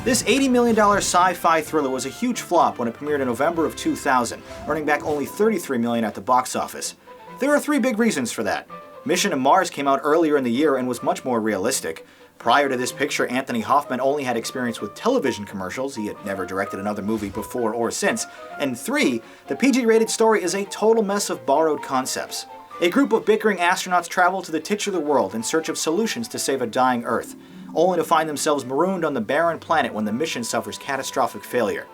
This $80 million sci-fi thriller was a huge flop when it premiered in November of 2000, earning back only $33 million at the box office. There are three big reasons for that. Mission to Mars came out earlier in the year and was much more realistic. Prior to this picture, Antony Hoffman only had experience with television commercials. He had never directed another movie before or since. And 3, the PG-rated story is a total mess of borrowed concepts. A group of bickering astronauts travel to the titular world in search of solutions to save a dying Earth, only to find themselves marooned on the barren planet when the mission suffers catastrophic failure.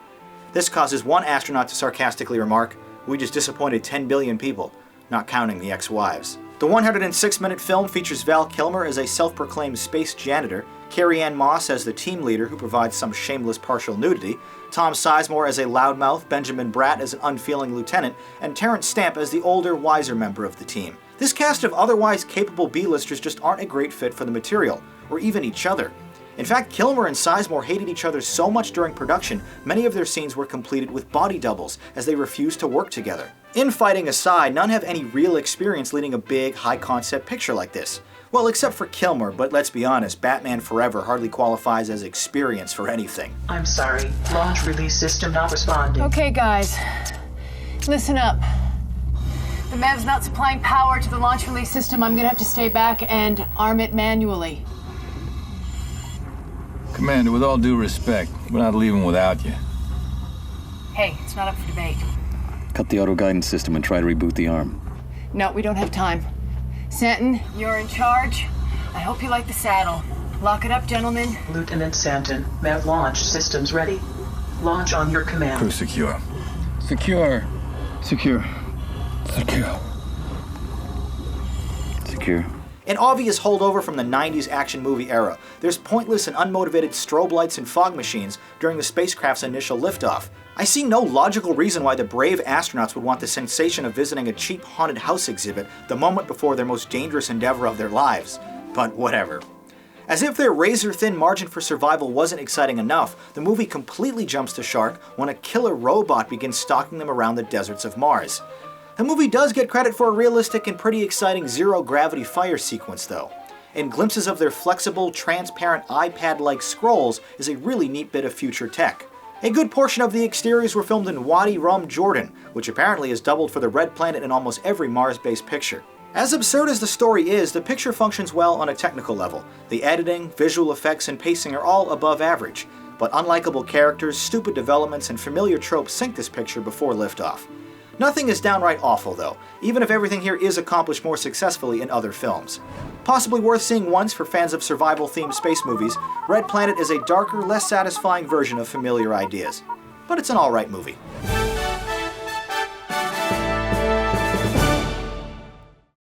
This causes one astronaut to sarcastically remark, "We just disappointed 10 billion people, not counting the ex-wives." The 106-minute film features Val Kilmer as a self-proclaimed space janitor, Carrie-Anne Moss as the team leader who provides some shameless partial nudity, Tom Sizemore as a loudmouth, Benjamin Bratt as an unfeeling lieutenant, and Terrence Stamp as the older, wiser member of the team. This cast of otherwise capable B-listers just aren't a great fit for the material, or even each other. In fact, Kilmer and Sizemore hated each other so much during production, many of their scenes were completed with body doubles, as they refused to work together. Infighting aside, none have any real experience leading a big, high-concept picture like this. Well, except for Kilmer, but let's be honest, Batman Forever hardly qualifies as experience for anything. I'm sorry, launch release system not responding. Okay, guys, listen up. The MEV's not supplying power to the launch release system. I'm gonna have to stay back and arm it manually. Commander, with all due respect, we're not leaving without you. Hey, it's not up for debate. Cut the auto-guidance system and try to reboot the arm. No, we don't have time. Santon, you're in charge. I hope you like the saddle. Lock it up, gentlemen. Lieutenant Santon, MEV launch systems ready. Launch on your command. Crew secure. Secure. Secure. Secure. Secure. An obvious holdover from the 90s action movie era, there's pointless and unmotivated strobe lights and fog machines during the spacecraft's initial liftoff. I see no logical reason why the brave astronauts would want the sensation of visiting a cheap haunted house exhibit the moment before their most dangerous endeavor of their lives. But whatever. As if their razor-thin margin for survival wasn't exciting enough, the movie completely jumps the shark when a killer robot begins stalking them around the deserts of Mars. The movie does get credit for a realistic and pretty exciting zero-gravity fire sequence, though. And glimpses of their flexible, transparent iPad-like scrolls is a really neat bit of future tech. A good portion of the exteriors were filmed in Wadi Rum, Jordan, which apparently is doubled for the Red Planet in almost every Mars-based picture. As absurd as the story is, the picture functions well on a technical level. The editing, visual effects, and pacing are all above average, but unlikable characters, stupid developments, and familiar tropes sink this picture before liftoff. Nothing is downright awful, though, even if everything here is accomplished more successfully in other films. Possibly worth seeing once for fans of survival-themed space movies, Red Planet is a darker, less satisfying version of familiar ideas. But it's an alright movie.